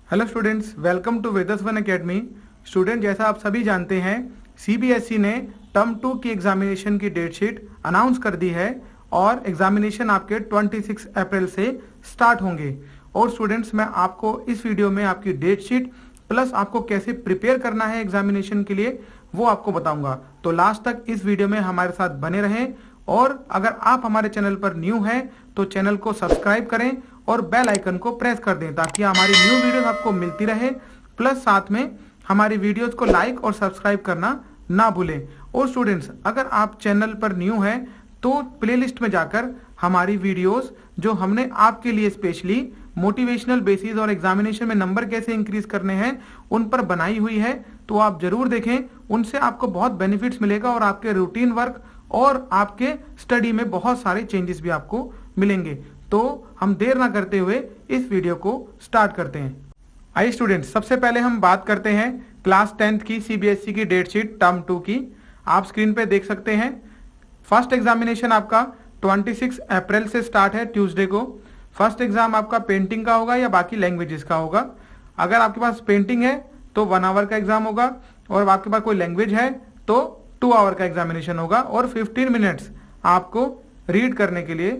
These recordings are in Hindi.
Hello students, welcome to Vedas one academy. Student, जैसा आप सभी जानते हैं, सीबीएसई ने टर्म 2 की एग्जामिनेशन की डेट शीट अनाउंस कर दी है और एग्जामिनेशन आपके 26 अप्रैल से स्टार्ट होंगे। और स्टूडेंट्स, मैं आपको इस वीडियो में आपकी डेट शीट प्लस आपको कैसे प्रिपेयर करना है एग्जामिनेशन के लिए वो आपको बताऊंगा। तो लास्ट तक इस वीडियो में हमारे साथ बने रहें। और अगर आप हमारे चैनल पर न्यू हैं तो चैनल को सब्सक्राइब करें और बेल आइकन को प्रेस कर दें ताकि हमारी न्यू वीडियोस आपको मिलती रहे। प्लस साथ में हमारी वीडियोस को लाइक और सब्सक्राइब करना ना भूलें। और स्टूडेंट्स, अगर आप चैनल पर न्यू हैं तो प्लेलिस्ट में जाकर हमारी वीडियोस जो हमने आपके लिए स्पेशली मोटिवेशनल बेसिस और एग्जामिनेशन में नंबर कैसे इंक्रीज करने हैं उन पर बनाई हुई है, तो आप जरूर देखें। उनसे आपको बहुत बेनिफिट्स मिलेगा और आपके रूटीन वर्क और आपके स्टडी में बहुत सारे चेंजेस भी आपको मिलेंगे। तो हम देर ना करते हुए इस वीडियो को स्टार्ट करते हैं। आइए स्टूडेंट्स, सबसे पहले हम बात करते हैं क्लास 10th की सीबीएसई की डेट शीट टर्म 2 की। आप स्क्रीन पे देख सकते हैं। फर्स्ट एग्जामिनेशन आपका 26 अप्रैल से स्टार्ट है, ट्यूसडे को। फर्स्ट एग्जाम आपका पेंटिंग का होगा या बाकी लैंग्वेजेस का होगा। अगर आपके पास पेंटिंग है तो 1 आवर का एग्जाम होगा, और आपके पास कोई लैंग्वेज है तो 2 आवर का एग्जामिनेशन होगा, और 15 मिनट्स आपको रीड करने के लिए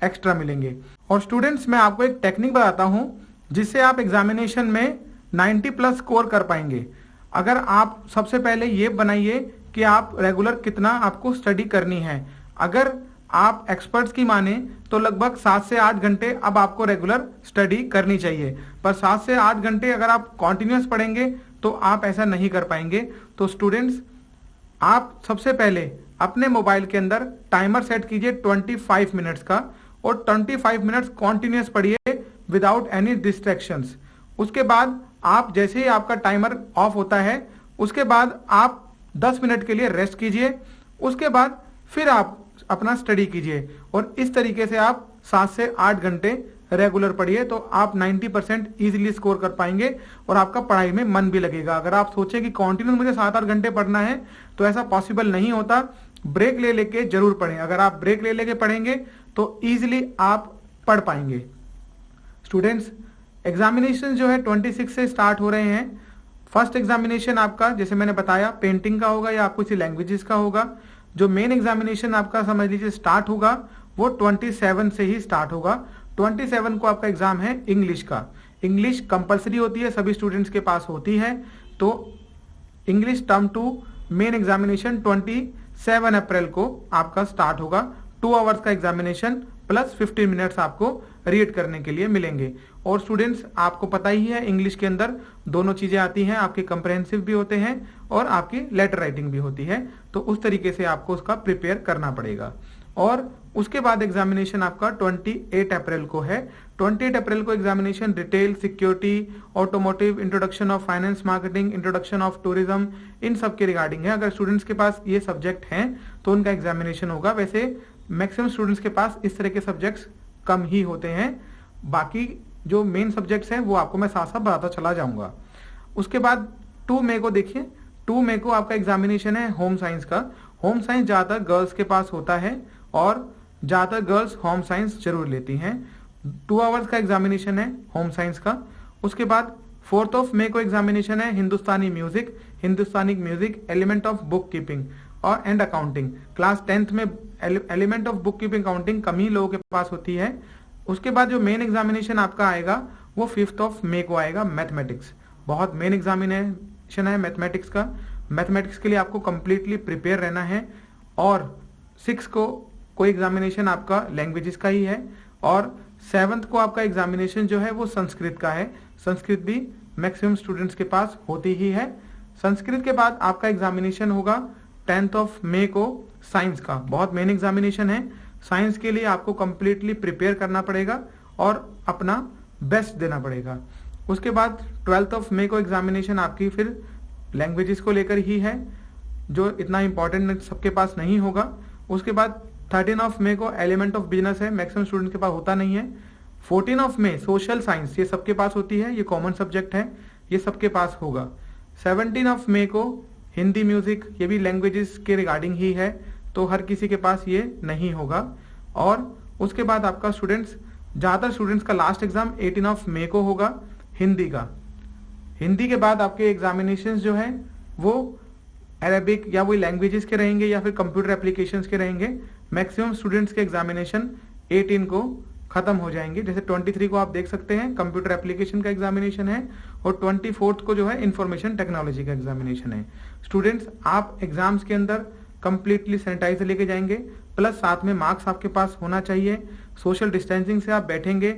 एक्स्ट्रा मिलेंगे। और स्टूडेंट्स, मैं आपको एक टेक्निक बताता हूं जिससे आप एग्जामिनेशन में 90 प्लस स्कोर कर पाएंगे। अगर आप सबसे पहले ये बनाइए कि आप रेगुलर कितना आपको स्टडी करनी है। अगर आप एक्सपर्ट्स की माने तो लगभग 7 से 8 घंटे अब आपको रेगुलर स्टडी करनी चाहिए। पर 7 से 8 घंटे अगर आप कॉन्टिन्यूस पढ़ेंगे तो आप ऐसा नहीं कर पाएंगे। तो स्टूडेंट्स, आप सबसे पहले अपने मोबाइल के अंदर टाइमर सेट कीजिए 25 मिनट्स का, और 25 मिनट्स कॉन्टिन्यूस पढ़िए विदाउट एनी डिस्ट्रैक्शंस। उसके बाद आप जैसे ही आपका टाइमर ऑफ होता है उसके बाद आप 10 मिनट के लिए रेस्ट कीजिए। उसके बाद फिर आप अपना स्टडी कीजिए, और इस तरीके से आप 7 से 8 घंटे रेगुलर पढ़िए तो आप 90% इजीली स्कोर कर पाएंगे और आपका पढ़ाई में मन भी लगेगा। अगर आप सोचें कि कॉन्टिन्यूस मुझे 7-8 घंटे पढ़ना है तो ऐसा पॉसिबल नहीं होता। ब्रेक ले लेके जरूर पढ़ें। अगर आप ब्रेक ले लेके पढ़ेंगे तो इजीली आप पढ़ पाएंगे। स्टूडेंट्स, एग्जामिनेशन जो है 26 से स्टार्ट हो रहे हैं। फर्स्ट एग्जामिनेशन आपका, जैसे मैंने बताया, पेंटिंग का होगा या किसी लैंग्वेजेस का होगा। जो मेन एग्जामिनेशन आपका समझ लीजिए स्टार्ट होगा वो 27 से ही स्टार्ट होगा। 27 को आपका एग्जाम है इंग्लिश का। इंग्लिश कंपलसरी होती है, सभी स्टूडेंट्स के पास होती है। तो इंग्लिश टर्म 2 मेन एग्जामिनेशन 27 अप्रैल को आपका स्टार्ट होगा। 2 आवर्स का एग्जामिनेशन प्लस 15 मिनट्स आपको रीड करने के लिए मिलेंगे। और स्टूडेंट्स, आपको पता ही है इंग्लिश के अंदर दोनों चीजें आती हैं, आपके कंप्रहेंसिव भी होते हैं और आपकी लेटर राइटिंग भी होती है। तो उस तरीके से आपको उसका प्रिपेयर करना पड़ेगा। और उसके बाद एग्जामिनेशन आपका 28 अप्रैल को है। 28 अप्रैल को examination retail, security, automotive, introduction of finance marketing, introduction of tourism, इन सब के रिगार्डिंग है। अगर स्टूडेंट्स के पास ये सब्जेक्ट हैं तो उनका एग्जामिनेशन होगा। वैसे मैक्सिमम स्टूडेंट्स के पास इस तरह के सब्जेक्ट्स कम ही होते हैं। बाकी जो मेन सब्जेक्ट्स हैं वो आपको मैं साथ साथ बताता चला जाऊंगा। उसके बाद 2 मई को देखिए, 2 मई को आपका एग्जामिनेशन है होम साइंस का। होम साइंस ज्यादातर गर्ल्स के पास होता है और ज्यादातर गर्ल्स होम साइंस जरूर लेती हैं। 2 आवर्स का एग्जामिनेशन है होम साइंस का। उसके बाद 4 मई को एग्जामिनेशन है Hindustani music, element of book keeping और एंड अकाउंटिंग। क्लास 10th में element of book keeping accounting कम ही लोगों के पास होती है। उसके बाद जो मेन एग्जामिनेशन आपका आएगा वो 5 मई को आएगा, मैथमेटिक्स। बहुत मेन एग्जामिनेशन है मैथमेटिक्स का। मैथमेटिक्स के लिए आपको कंप्लीटली प्रिपेयर रहना है। और 6 को कोई एग्जामिनेशन आपका लैंग्वेजेस का ही है, और 7th को आपका एग्जामिनेशन जो है वो संस्कृत का है। संस्कृत भी मैक्सिमम स्टूडेंट्स के पास होती ही है। संस्कृत के बाद आपका एग्जामिनेशन होगा 10 मई को साइंस का। बहुत मेन एग्जामिनेशन है। साइंस के लिए आपको कंप्लीटली प्रिपेयर करना पड़ेगा और अपना बेस्ट देना पड़ेगा। उसके बाद 12 मई को एग्जामिनेशन आपकी फिर लैंग्वेजेस को लेकर ही है, जो इतना इंपॉर्टेंट सबके पास नहीं होगा। उसके बाद 13 मई को एलिमेंट ऑफ बिजनेस है, मैक्सिमम स्टूडेंट के पास होता नहीं है। 14 मई सोशल साइंस, ये सबके पास होती है, ये कॉमन सब्जेक्ट है, ये सबके पास होगा। 17 मई को हिंदी म्यूजिक, ये भी लैंग्वेजेस के रिगार्डिंग ही है, तो हर किसी के पास ये नहीं होगा। और उसके बाद आपका स्टूडेंट्स, ज्यादातर स्टूडेंट्स का लास्ट एग्जाम 18 मई को होगा हिंदी का। हिंदी के बाद आपके एग्जामिनेशंस जो हैं वो अरेबिक या वही लैंग्वेजेस के रहेंगे या फिर कंप्यूटर एप्लीकेशंस के रहेंगे। मैक्सिमम स्टूडेंट्स के एग्जामिनेशन 18 को खत्म हो जाएंगे। जैसे 23 को आप देख सकते हैं कंप्यूटर एप्लीकेशन का एग्जामिनेशन है और 24 को जो है इंफॉर्मेशन टेक्नोलॉजी का एग्जामिनेशन है। स्टूडेंट्स आप एग्जाम्स के अंदर कंप्लीटली सैनिटाइजर लेके जाएंगे, प्लस साथ में मार्क्स आपके पास होना चाहिए, सोशल डिस्टेंसिंग से आप बैठेंगे,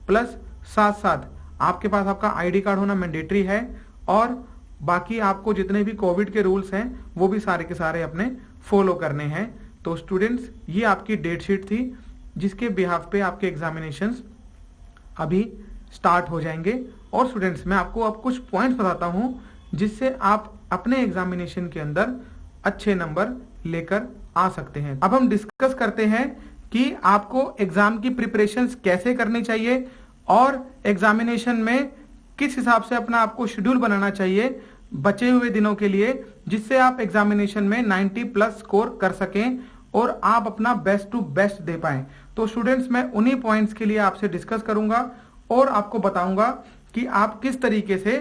प्लस साथ साथ आपके पास आपका आईडी कार्ड होना मैंडेटरी है और बाकी आपको जितने भी कोविड के रूल्स हैं वो भी सारे के सारे अपने फॉलो करने हैं। तो स्टूडेंट्स ये आपकी डेट शीट थी जिसके बिहाफ पे आपके एग्जामिनेशंस अभी स्टार्ट हो जाएंगे। और स्टूडेंट्स मैं आपको अब कुछ पॉइंट्स बताता हूं जिससे आप अपने एग्जामिनेशन के अंदर अच्छे नंबर लेकर आ सकते हैं। अब हम डिस्कस करते हैं कि आपको एग्जाम की प्रिपरेशंस कैसे करनी चाहिए और एग्जामिनेशन में किस हिसाब से अपना आपको शेड्यूल बनाना चाहिए बचे हुए दिनों के लिए, जिससे आप एग्जामिनेशन में 90+ स्कोर कर सकें और आप अपना बेस्ट टू बेस्ट दे पाएं। तो स्टूडेंट्स मैं उन्हीं पॉइंट्स के लिए आपसे डिस्कस करूंगा और आपको बताऊंगा कि आप किस तरीके से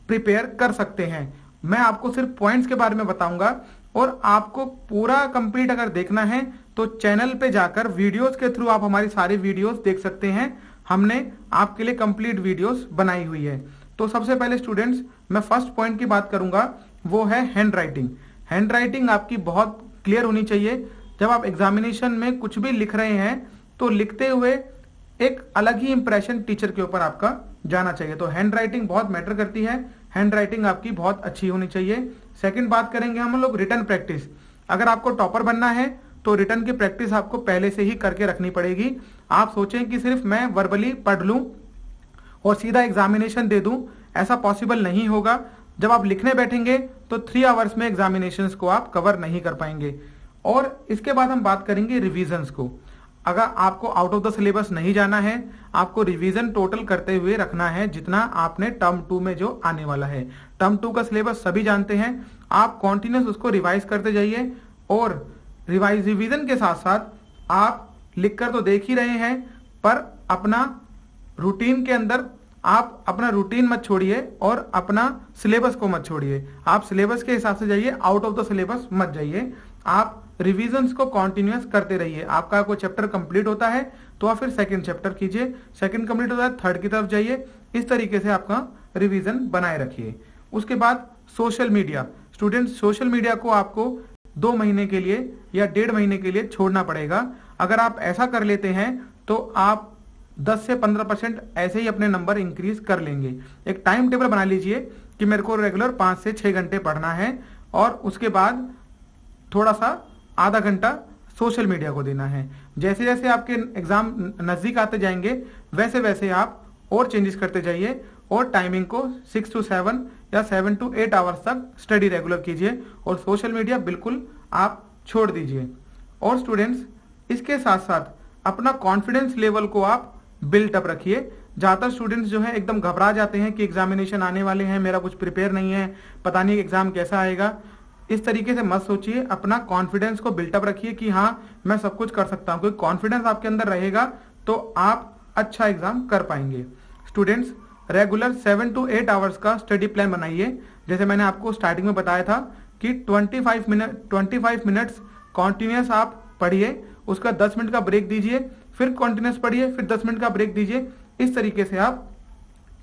प्रिपेयर कर सकते हैं। मैं आपको सिर्फ पॉइंट्स के बारे में बताऊंगा और आपको पूरा कंप्लीट अगर देखना है तो चैनल पे जाकर वीडियोस के थ्रू आप हमारी सारी वीडियोस देख सकते हैं। हमने आपके लिए कंप्लीट वीडियोस बनाई हुई है। तो सबसे पहले स्टूडेंट्स मैं फर्स्ट पॉइंट की बात करूंगा, वो है हैंड राइटिंग। हैंड राइटिंग आपकी बहुत क्लियर होनी चाहिए। जब आप एग्जामिनेशन में कुछ भी लिख रहे हैं तो लिखते हुए एक अलग ही इंप्रेशन टीचर के ऊपर आपका जाना चाहिए। तो हैंड राइटिंग बहुत मैटर करती है, हैंड राइटिंग आपकी बहुत अच्छी होनी चाहिए। सेकंड बात करेंगे हम लोग रिटन प्रैक्टिस। अगर आपको टॉपर बनना है तो रिटन की प्रैक्टिस आपको पहले से ही करके रखनी पड़ेगी। आप सोचें कि सिर्फ मैं वर्बली पढ़ लूं और सीधा एग्जामिनेशन दे दूं, ऐसा पॉसिबल नहीं होगा। जब आप लिखने बैठेंगे तो 3 आवर्स में एग्जामिनेशंस को आप कवर नहीं कर पाएंगे। और इसके बाद हम बात करेंगे रिविजन्स को। अगर आपको आउट ऑफ द सिलेबस नहीं जाना है, आपको रिवीजन टोटल करते हुए रखना है जितना आपने टर्म 2 में जो आने वाला है। टर्म 2 का सिलेबस सभी जानते हैं, आप कॉन्टिन्यूस उसको रिवाइज करते जाइए और रिवीजन के साथ साथ आप लिखकर तो देख ही रहे हैं पर अपना रूटीन के अंदर आप अपना रूटीन मत छोड़िए और अपना सिलेबस को मत छोड़िए। आप सिलेबस के हिसाब से जाइए, आउट ऑफ द सिलेबस मत जाइए। आप रिवीजन्स को कॉन्टिन्यूस करते रहिए। आपका कोई चैप्टर कंप्लीट होता है तो आप फिर सेकंड चैप्टर कीजिए, सेकंड कंप्लीट होता है थर्ड की तरफ जाइए। इस तरीके से आपका रिवीजन बनाए रखिए। उसके बाद social media. Students social media को आपको 2 महीने के लिए या 1.5 महीने के लिए छोड़ना पड़ेगा। अगर आप ऐसा कर लेते हैं तो आप 10 से 15% ऐसे ही अपने नंबर इंक्रीज कर लेंगे। एक टाइम टेबल बना लीजिए कि मेरे को रेगुलर 5 से 6 घंटे पढ़ना है और उसके बाद थोड़ा सा आधा घंटा सोशल मीडिया को देना है। जैसे जैसे आपके एग्जाम नजदीक आते जाएंगे वैसे वैसे आप और चेंजेस करते जाइए और टाइमिंग को 6 to 7 या 7 to 8 आवर्स तक स्टडी रेगुलर कीजिए और सोशल मीडिया बिल्कुल आप छोड़ दीजिए। और स्टूडेंट्स इसके साथ साथ अपना कॉन्फिडेंस लेवल को आप बिल्ट अप रखिए। ज्यादातर स्टूडेंट्स जो है एकदम घबरा जाते हैं कि एग्जामिनेशन आने वाले हैं, मेरा कुछ प्रिपेयर नहीं है, पता नहीं एग्जाम कैसा आएगा। इस तरीके से मत सोचिए, अपना कॉन्फिडेंस को बिल्टअप रखिए कि हाँ मैं सब कुछ कर सकता हूँ। क्योंकि कॉन्फिडेंस आपके अंदर रहेगा तो आप अच्छा एग्जाम कर पाएंगे। स्टूडेंट्स रेगुलर 7 to 8 आवर्स का स्टडी प्लान बनाइए। जैसे मैंने आपको स्टार्टिंग में बताया था कि 25 मिनट्स कॉन्टिन्यूस आप पढ़िए, उसका 10 मिनट का ब्रेक दीजिए, फिर कॉन्टिन्यूस पढ़िए, फिर 10 मिनट का ब्रेक दीजिए। इस तरीके से आप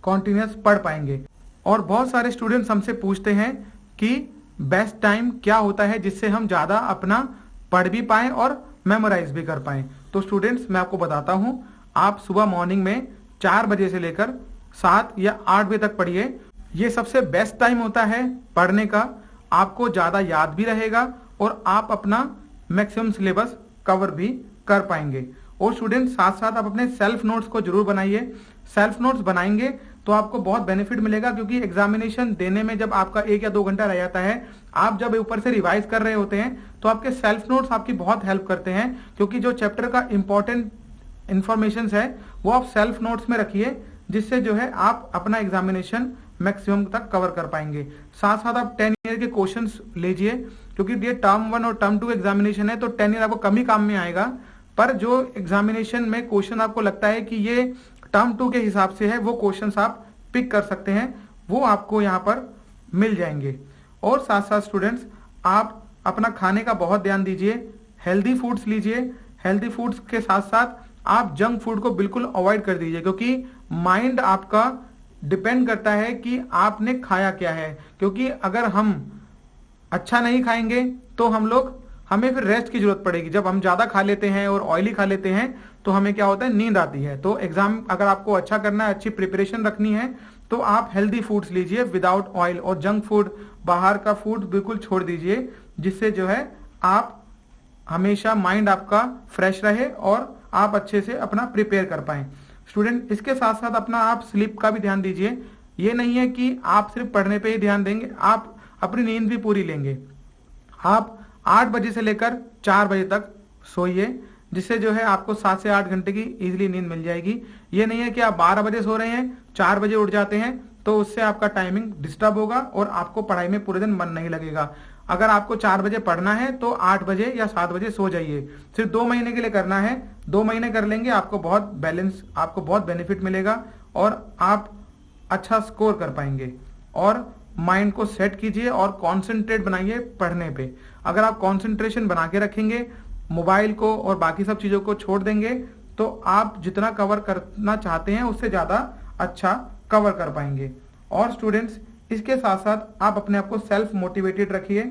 कॉन्टिन्यूस पढ़ पाएंगे। और बहुत सारे स्टूडेंट्स हमसे पूछते हैं कि बेस्ट टाइम क्या होता है जिससे हम ज्यादा अपना पढ़ भी पाएं और मेमोराइज भी कर पाएं। तो स्टूडेंट्स मैं आपको बताता हूं, आप सुबह मॉर्निंग में 4 बजे से लेकर 7 या 8 बजे तक पढ़िए। ये सबसे बेस्ट टाइम होता है पढ़ने का, आपको ज्यादा याद भी रहेगा और आप अपना मैक्सिमम सिलेबस कवर भी कर पाएंगे। और स्टूडेंट्स साथ साथ आप अपने सेल्फ नोट्स को जरूर बनाइए। सेल्फ नोट्स बनाएंगे तो आपको बहुत बेनिफिट मिलेगा, क्योंकि एग्जामिनेशन देने में जब आपका 1 या 2 घंटा रह जाता है, आप जब ऊपर से रिवाइज कर रहे होते हैं तो आपके सेल्फ नोट्स आपकी बहुत हेल्प करते हैं। क्योंकि जो चैप्टर का इंपॉर्टेंट इंफॉर्मेशन है वो आप सेल्फ नोट्स में रखिए, जिससे जो है आप अपना एग्जामिनेशन मैक्सिमम तक कवर कर पाएंगे। साथ साथ आप 10 ईयर के क्वेश्चंस लीजिए, क्योंकि ये टर्म 1 और टर्म 2 एग्जामिनेशन है तो 10 ईयर आपको कम ही काम में आएगा। पर जो एग्जामिनेशन में क्वेश्चन आपको लगता है कि ये टर्म 2 के हिसाब से है, वो क्वेश्चंस आप पिक कर सकते हैं। वो आपको यहाँ पर मिल जाएंगे। और साथ साथ स्टूडेंट्स, आप अपना खाने का बहुत ध्यान दीजिए, हेल्दी फूड्स लीजिए। हेल्दी फूड्स के साथ साथ आप जंक फूड को बिल्कुल अवॉइड कर दीजिए, क्योंकि माइंड आपका डिपेंड करता है कि आपने खाया क्या है। क्योंकि अगर हम अच्छा नहीं खाएंगे तो हमें फिर रेस्ट की जरूरत पड़ेगी। जब हम ज्यादा खा लेते हैं और ऑयली खा लेते हैं तो हमें क्या होता है, नींद आती है। तो एग्जाम अगर आपको अच्छा करना है, अच्छी प्रिपरेशन रखनी है, तो आप हेल्दी फूड्स लीजिए विदाउट ऑयल, और जंक फूड, बाहर का फूड बिल्कुल छोड़ दीजिए, जिससे जो है आप हमेशा माइंड आपका फ्रेश रहे और आप अच्छे से अपना प्रिपेयर कर पाए। स्टूडेंट, इसके साथ साथ अपना आप स्लीप का भी ध्यान दीजिए। ये नहीं है कि आप सिर्फ पढ़ने पे ही ध्यान देंगे, आप अपनी नींद भी पूरी लेंगे। आप 8 बजे से लेकर 4 बजे तक सोइए, जिससे जो है आपको 7 से 8 घंटे की इजीली नींद मिल जाएगी। ये नहीं है कि आप 12 बजे सो रहे हैं, 4 बजे उठ जाते हैं, तो उससे आपका टाइमिंग डिस्टर्ब होगा और आपको पढ़ाई में पूरे दिन मन नहीं लगेगा। अगर आपको 4 बजे पढ़ना है तो 8 बजे या 7 बजे सो जाइए। सिर्फ 2 महीने के लिए करना है, 2 महीने कर लेंगे, आपको बहुत बेनिफिट मिलेगा और आप अच्छा स्कोर कर पाएंगे। और माइंड को सेट कीजिए और कॉन्सेंट्रेट बनाइए पढ़ने पे। अगर आप कॉन्सेंट्रेशन बना के रखेंगे, मोबाइल को और बाकी सब चीजों को छोड़ देंगे, तो आप जितना कवर करना चाहते हैं उससे ज्यादा अच्छा कवर कर पाएंगे। और स्टूडेंट्स, इसके साथ साथ आप अपने आप को सेल्फ मोटिवेटेड रखिए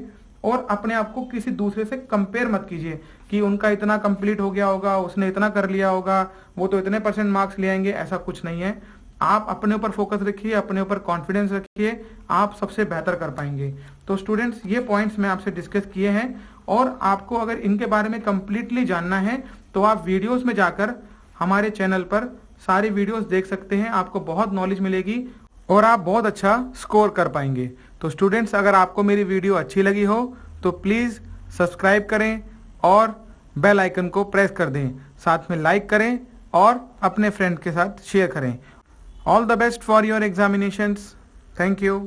और अपने आप को किसी दूसरे से कंपेयर मत कीजिए कि उनका इतना कंप्लीट हो गया होगा, उसने इतना कर लिया होगा, वो तो इतने % मार्क्स ले आएंगे। ऐसा कुछ नहीं है। आप अपने ऊपर फोकस रखिए, अपने ऊपर कॉन्फिडेंस रखिए, आप सबसे बेहतर कर पाएंगे। तो स्टूडेंट्स, ये पॉइंट्स मैं आपसे डिस्कस किए हैं, और आपको अगर इनके बारे में कंप्लीटली जानना है तो आप वीडियोस में जाकर हमारे चैनल पर सारी वीडियोस देख सकते हैं। आपको बहुत नॉलेज मिलेगी और आप बहुत अच्छा स्कोर कर पाएंगे। तो स्टूडेंट्स, अगर आपको मेरी वीडियो अच्छी लगी हो तो प्लीज़ सब्सक्राइब करें और बेल आइकन को प्रेस कर दें, साथ में लाइक करें और अपने फ्रेंड के साथ शेयर करें। All the best for your examinations. Thank you.